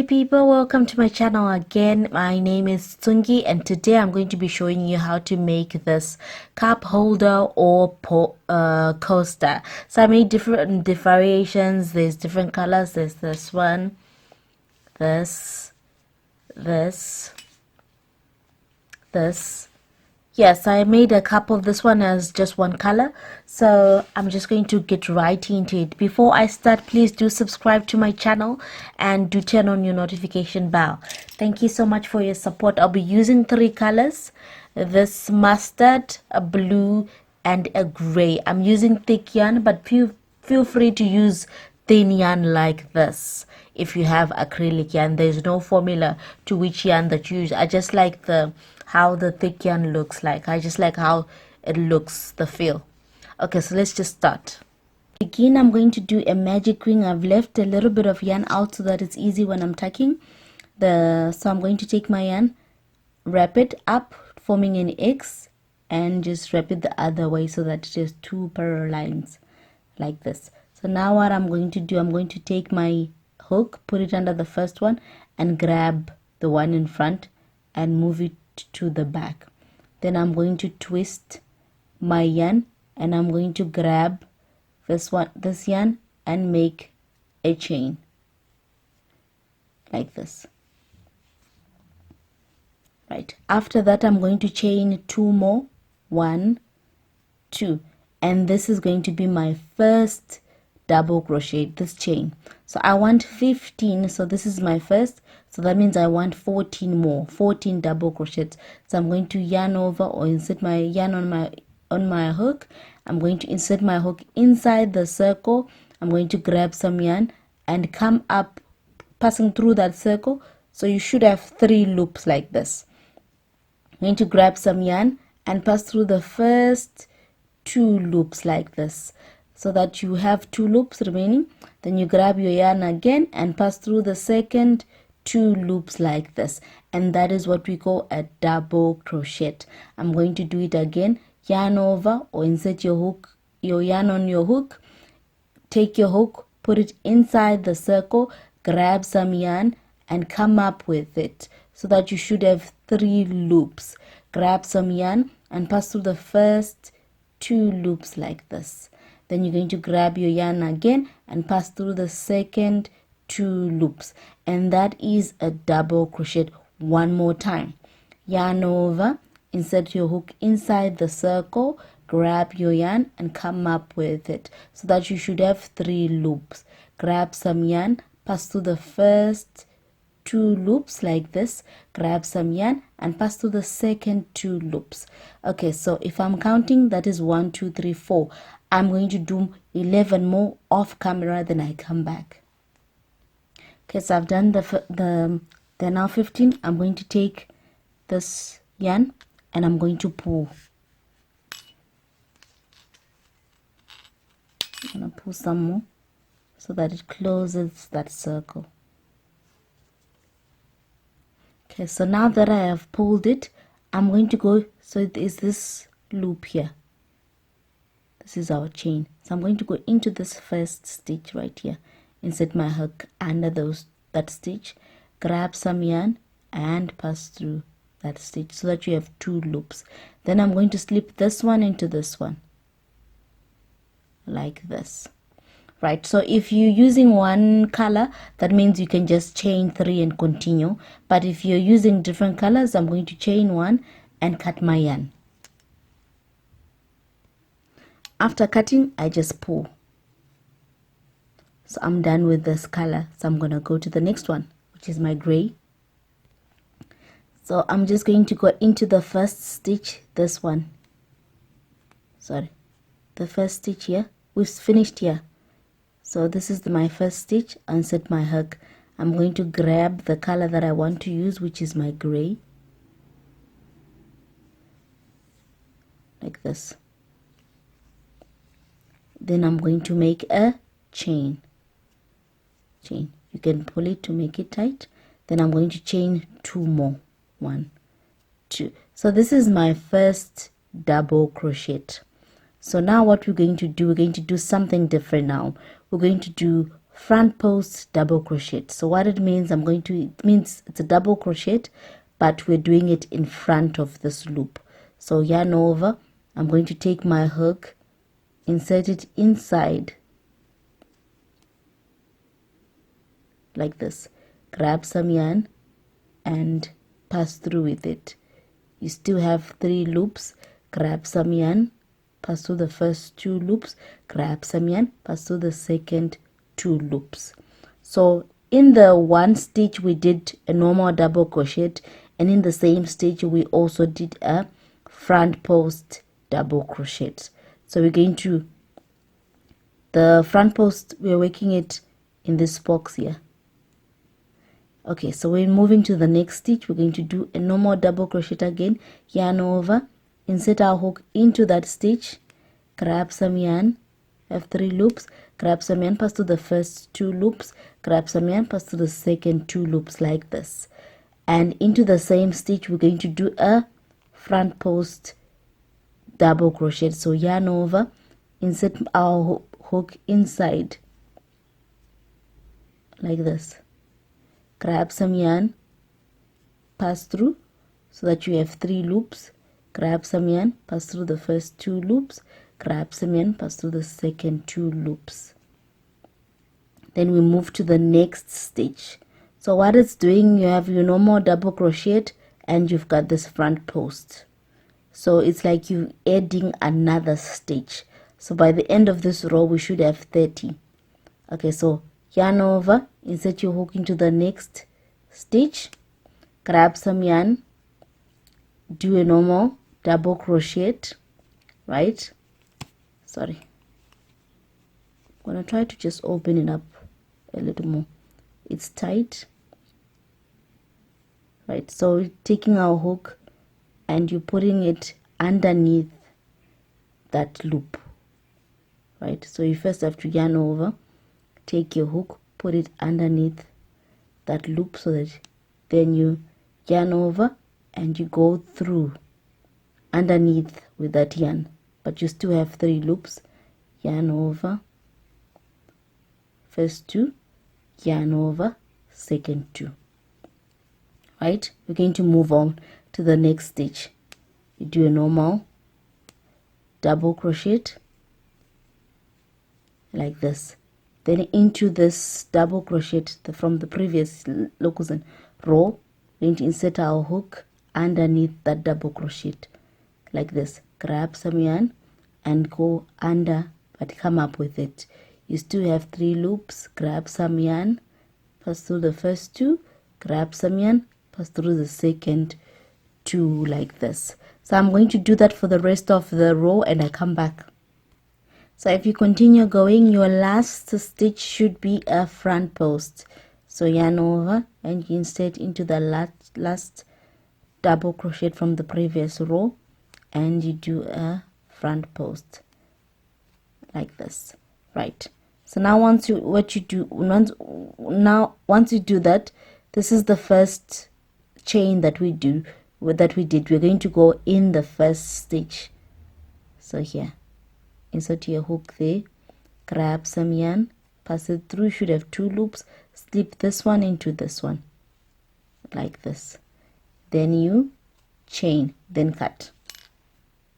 Hey people, welcome to my channel again. My name is Tsungie and today I'm going to be showing you how to make this cup holder or coaster. So I made different variations. There's different colors. There's this one, this, yes, I made a couple. This one as just one color, so I'm just going to get right into it. Before I start, please do subscribe to my channel and do turn on your notification bell. Thank you so much for your support. I'll be using 3 colors: this mustard, a blue, and a gray. I'm using thick yarn, but feel free to use thin yarn like this. If you have acrylic yarn, there's no formula to which yarn that you use. I just like how the thick yarn looks like. I just like how it looks, the feel. Okay, so let's just start. Begin, I'm going to do a magic ring. I've left a little bit of yarn out so that it's easy when I'm tucking. So I'm going to take my yarn, wrap it up, forming an X, and just wrap it the other way so that it has 2 parallel lines like this. So now what I'm going to do, I'm going to take my hook, put it under the first one, and grab the one in front and move it to the back. Then I'm going to twist my yarn and I'm going to grab this yarn and make a chain like this. Right, after that I'm going to chain 2 more, 1, 2, and this is going to be my first double crochet, this chain. So I want 15, so this is my first, so that means I want 14 more, 14 double crochets. So I'm going to yarn over or insert my yarn on my hook. I'm going to insert my hook inside the circle. I'm going to grab some yarn and come up, passing through that circle. So you should have 3 loops like this. I'm going to grab some yarn and pass through the first 2 loops like this, so that you have 2 loops remaining. Then you grab your yarn again and pass through the second 2 loops like this, and that is what we call a double crochet. I'm going to do it again. Yarn over or insert your yarn on your hook, take your hook, put it inside the circle, grab some yarn and come up with it, so that you should have 3 loops. Grab some yarn and pass through the first 2 loops like this. Then you're going to grab your yarn again and pass through the second 2 loops, and that is a double crochet. One more time. Yarn over, insert your hook inside the circle, grab your yarn and come up with it, so that you should have 3 loops. Grab some yarn, pass through the first 2 loops like this, grab some yarn and pass through the second 2 loops. Okay, so if I'm counting, that is 1, 2, 3, 4. I'm going to do 11 more off camera, then I come back. Okay, so I've done they're now 15. I'm going to take this yarn and I'm going to pull. I'm going to pull some more so that it closes that circle. Okay, so now that I have pulled it, I'm going to go, so it is this loop here. This is our chain. So I'm going to go into this first stitch right here, insert my hook under that stitch, grab some yarn and pass through that stitch so that you have 2 loops. Then I'm going to slip this one into this one like this. Right, so if you're using one color, that means you can just chain 3 and continue. But if you're using different colors, I'm going to chain 1 and cut my yarn. After cutting, I just pull. So I'm done with this color. So I'm going to go to the next one, which is my gray. So I'm just going to go into the first stitch, this one. Sorry, the first stitch here. We've finished here. So this is my first stitch. Insert my hook. I'm going to grab the color that I want to use, which is my gray. Like this. Then I'm going to make a chain. You can pull it to make it tight. Then I'm going to chain 2 more. 1, 2. So this is my first double crochet. So now what we're going to do, we're going to do something different now. We're going to do front post double crochet. So what it means, it means it's a double crochet, but we're doing it in front of this loop. So yarn over, I'm going to take my hook, insert it inside like this, grab some yarn and pass through with it. You still have 3 loops, grab some yarn, pass through the first 2 loops, grab some yarn, pass through the second 2 loops. So in the one stitch we did a normal double crochet, and in the same stitch we also did a front post double crochet. So we're going to, the front post, we're working it in this box here. Okay, so we're moving to the next stitch. We're going to do a normal double crochet again, yarn over, insert our hook into that stitch, grab some yarn, have 3 loops, grab some yarn, pass to the first 2 loops, grab some yarn, pass to the second 2 loops like this, and into the same stitch we're going to do a front post double crochet. So yarn over, insert our hook inside like this, grab some yarn, pass through so that you have 3 loops, grab some yarn, pass through the first 2 loops, grab some yarn, pass through the second 2 loops. Then we move to the next stitch. So what it's doing, you have your normal double crochet and you've got this front post. So it's like you adding another stitch. So by the end of this row we should have 30. Okay, so yarn over, insert your hook into the next stitch, grab some yarn, do a normal double crochet, right? Sorry, I'm gonna try to just open it up a little more. It's tight, right? So taking our hook and you're putting it underneath that loop, right? So you first have to yarn over, take your hook, put it underneath that loop, so that then you yarn over and you go through underneath with that yarn, but you still have 3 loops. Yarn over, first 2, yarn over, second 2, right? We're going to move on to the next stitch. You do a normal double crochet like this, then into this double crochet from the previous row, we're going to insert our hook underneath that double crochet like this, grab some yarn and go under, but come up with it. You still have 3 loops, grab some yarn, pass through the first 2, grab some yarn, pass through the second 2 like this. So I'm going to do that for the rest of the row and I come back. So if you continue going, your last stitch should be a front post. So yarn over and you insert into the last double crochet from the previous row and you do a front post like this, right? So now once you do that, this is the first chain that we did. We're going to go in the first stitch. So here, insert your hook there, grab some yarn, pass it through. You should have 2 loops, slip this one into this one like this, then you chain, then cut.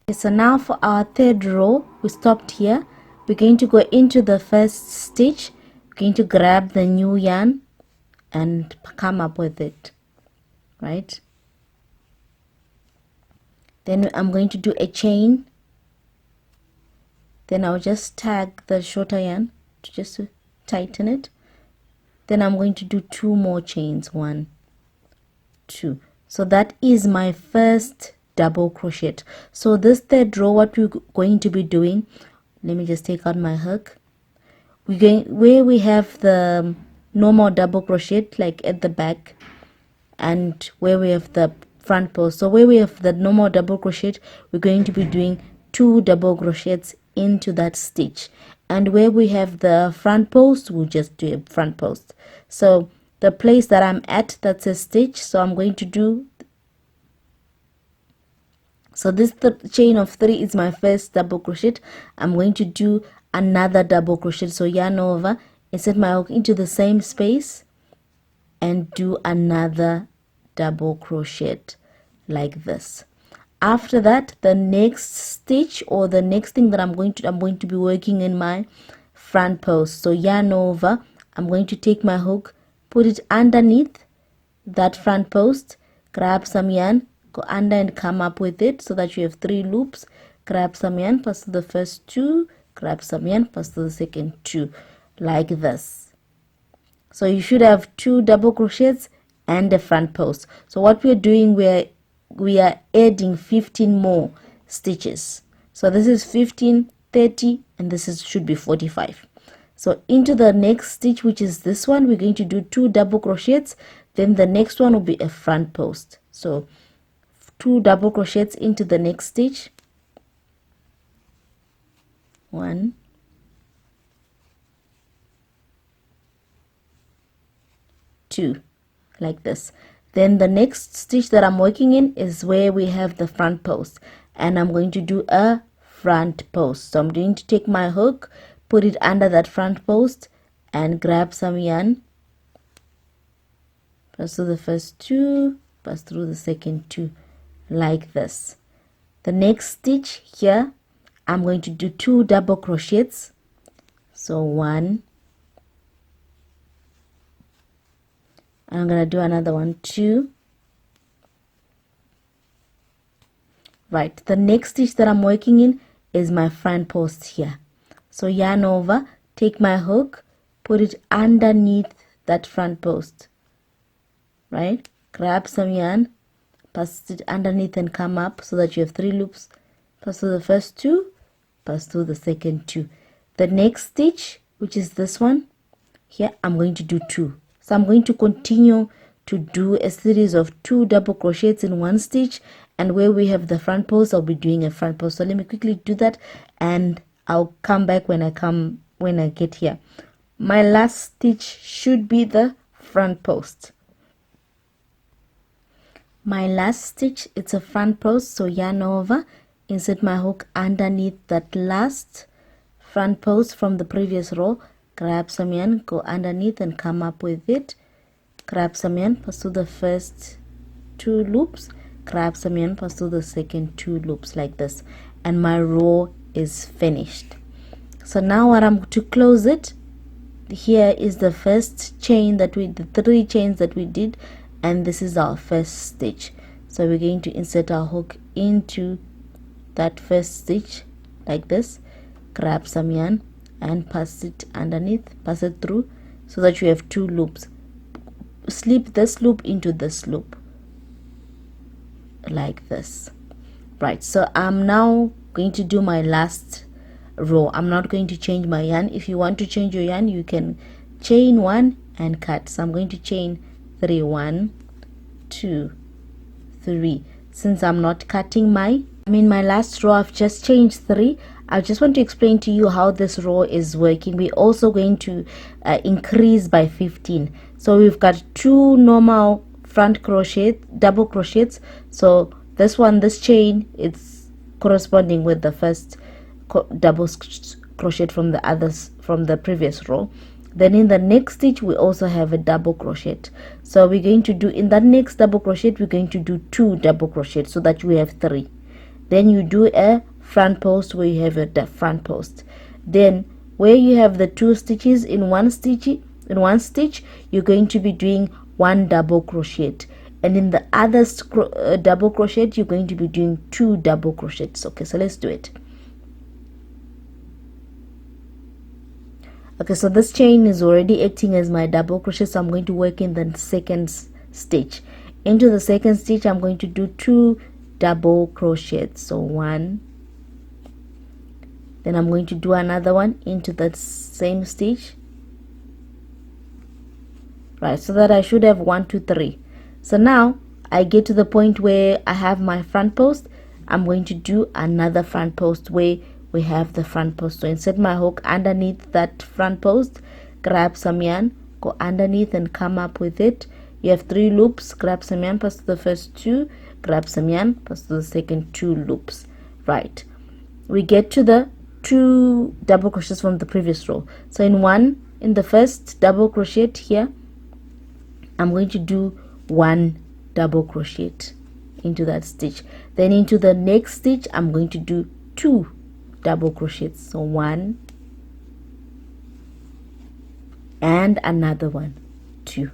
Okay, so now for our 3rd row, we stopped here. We're going to go into the first stitch. We're going to grab the new yarn and come up with it, right? Then I'm going to do a chain, then I'll just tag the shorter yarn to just tighten it. Then I'm going to do 2 more chains, 1, 2. So that is my first double crochet. So this 3rd row, what we're going to be doing, let me just take out my hook. We're going where we have the normal double crochet like at the back, and where we have the front post. So where we have the normal double crochet, we're going to be doing 2 double crochets into that stitch, and where we have the front post, we'll just do a front post. So the place that I'm at, that's a stitch, so I'm going to do, so this chain of 3 is my first double crochet. I'm going to do another double crochet. So yarn over, insert my hook into the same space and do another double crochet like this. After that, the next stitch or the next thing that I'm going to be working in my front post. So yarn over, I'm going to take my hook, put it underneath that front post, grab some yarn, go under and come up with it so that you have 3 loops. Grab some yarn, pass to the first 2, grab some yarn, pass to the second 2, like this. So you should have 2 double crochets and a front post. So what we're doing, we are adding 15 more stitches. So this is 15, 30, and this should be 45. So into the next stitch, which is this one, we're going to do 2 double crochets. Then the next one will be a front post. So 2 double crochets into the next stitch. 1, 2, like this. Then the next stitch that I'm working in is where we have the front post, and I'm going to do a front post. So I'm going to take my hook, put it under that front post, and grab some yarn, pass through the first 2, pass through the second 2, like this. The next stitch here, I'm going to do 2 double crochets. So 1, I'm going to do another one, 2. Right, the next stitch that I'm working in is my front post here. So yarn over, take my hook, put it underneath that front post. Right, grab some yarn, pass it underneath and come up so that you have 3 loops. Pass through the first 2, pass through the second 2. The next stitch, which is this one here, I'm going to do 2. So I'm going to continue to do a series of 2 double crochets in one stitch, and where we have the front post, I'll be doing a front post. So let me quickly do that, and I'll come back when I get here. My last stitch should be the front post. My last stitch, it's a front post, so yarn over, insert my hook underneath that last front post from the previous row, grab some yarn, go underneath and come up with it, grab some yarn, pass through the first 2 loops, grab some yarn, pass through the second 2 loops, like this, and my row is finished. So now what I'm to close it, here is the first chain that we did, the 3 chains that we did, and this is our first stitch. So we're going to insert our hook into that first stitch like this, grab some yarn and pass it underneath, pass it through so that you have 2 loops. Slip this loop into this loop like this. Right, so I'm now going to do my last row. I'm not going to change my yarn. If you want to change your yarn, you can chain 1 and cut. So I'm going to chain 3, 1, 2, 3. Since I'm not cutting my last row, I've just changed 3. I just want to explain to you how this row is working. We're also going to increase by 15. So we've got 2 normal front crochet, double crochets. So this chain, it's corresponding with the first double crochet from the previous row. Then in the next stitch we also have a double crochet. So we're going to do, in that next double crochet, we're going to do 2 double crochets so that we have 3. Then you do a front post where you have a front post. Then where you have the 2 stitches in one stitch, you're going to be doing 1 double crochet, and in the other double crochet you're going to be doing 2 double crochets. Okay, so let's do it. Okay, so this chain is already acting as my double crochet, so I'm going to work in the second stitch. Into the second stitch I'm going to do 2 double crochets. So 1, then I'm going to do another one into that same stitch. Right, so that I should have 1, 2, 3. So now I get to the point where I have my front post. I'm going to do another front post where we have the front post. So insert my hook underneath that front post, grab some yarn, go underneath and come up with it. You have 3 loops, grab some yarn, pass to the first 2, grab some yarn, pass to the second 2 loops. Right, we get to the 2 double crochets from the previous row. So in in the first double crochet here, I'm going to do 1 double crochet into that stitch. Then into the next stitch I'm going to do 2 double crochets. So 1 and another one, 2.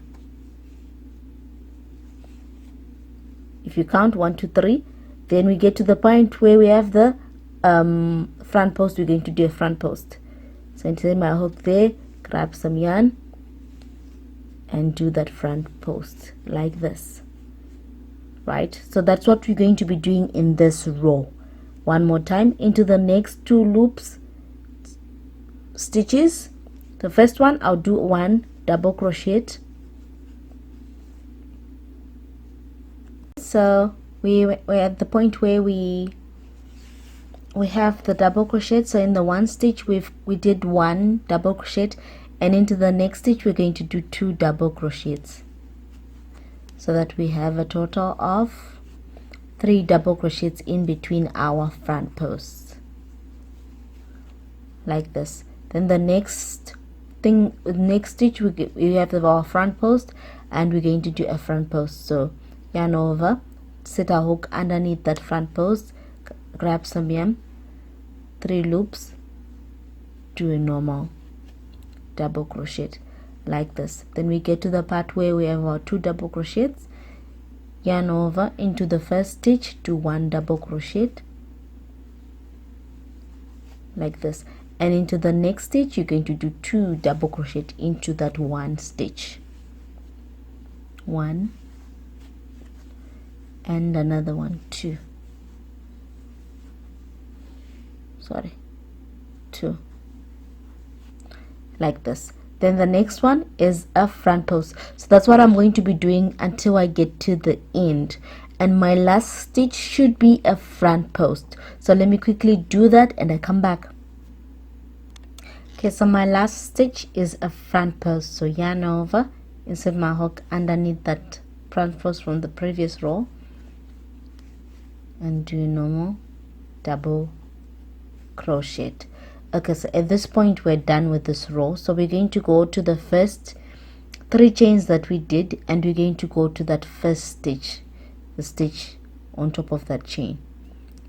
If you count 1 2 3, then we get to the point where we have the front post. We're going to do a front post. So insert my hook there, grab some yarn and do that front post like this, right? So that's what we're going to be doing in this row. One more time, into the next 2 loops stitches. The first one I'll do 1 double crochet. So we're at the point where we have the double crochet. So in the one stitch we did 1 double crochet, and into the next stitch we're going to do 2 double crochets, so that we have a total of 3 double crochets in between our front posts, like this. Then the next stitch we have our front post, and we're going to do a front post. So yarn over, set our hook underneath that front post, grab some yarn, 3 loops, do a normal double crochet like this. Then we get to the part where we have our 2 double crochets, yarn over into the first stitch, do 1 double crochet like this, and into the next stitch you're going to do 2 double crochet into that one stitch, 1 and another one, 2, 2, like this. Then the next one is a front post. So that's what I'm going to be doing until I get to the end, and my last stitch should be a front post. So let me quickly do that and I come back. Okay, so my last stitch is a front post. So yarn over, insert my hook underneath that front post from the previous row, and do normal double crochet. Okay, so at this point we're done with this row. So we're going to go to the first 3 chains that we did, and we're going to go to that first stitch, the stitch on top of that chain.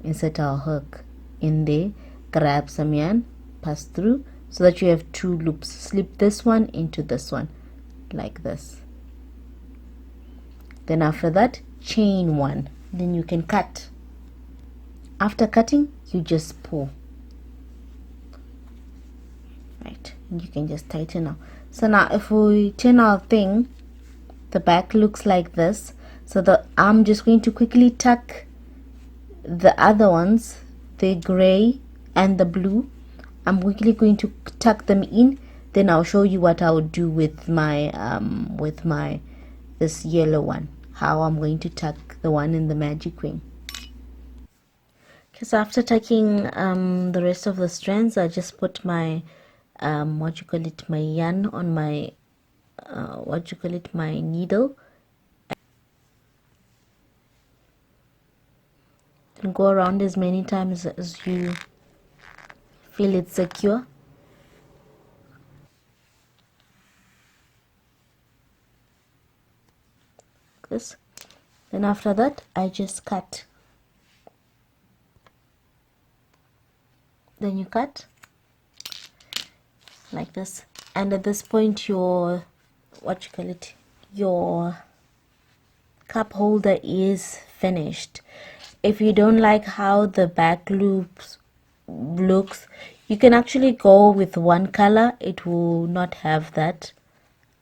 Insert our hook in there, grab some yarn, pass through, so that you have 2 loops. Slip this one into this one like this. Then after that, chain 1, then you can cut. After cutting, you just pull, right, and you can just tighten up. So now if we turn our thing, the back looks like this. So I'm just going to quickly tuck the other ones, the gray and the blue. I'm quickly going to tuck them in, then I'll show you what I would do with my this yellow one, how I'm going to tuck the one in the magic ring. Okay, so after tucking the rest of the strands, I just put my my yarn on my my needle, and go around as many times as you feel it's secure. This. Then after that I just cut. Then you cut like this, and at this point your your cup holder is finished. If you don't like how the back loops looks, you can actually go with one color. It will not have that.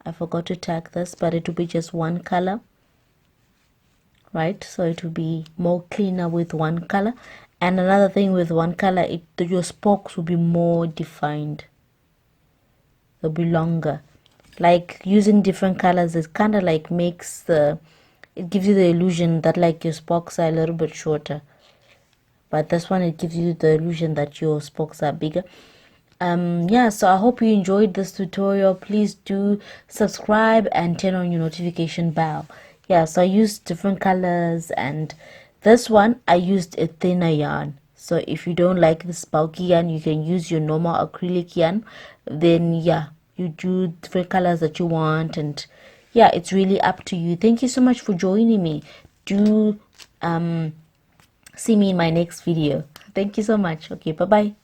I forgot to tag this, but it will be just one color, right? So it will be more cleaner with one color. And another thing with one color, your spokes will be more defined, they'll be longer. Like using different colors, it kind of like makes it gives you the illusion that like your spokes are a little bit shorter, but this one, it gives you the illusion that your spokes are bigger. Yeah, so I hope you enjoyed this tutorial. Please do subscribe and turn on your notification bell. Yeah, so I used different colors, and this one I used a thinner yarn. So if you don't like this bulky yarn, you can use your normal acrylic yarn. Then yeah, you do different colors that you want, and yeah, it's really up to you. Thank you so much for joining me. Do see me in my next video. Thank you so much. Okay, bye bye.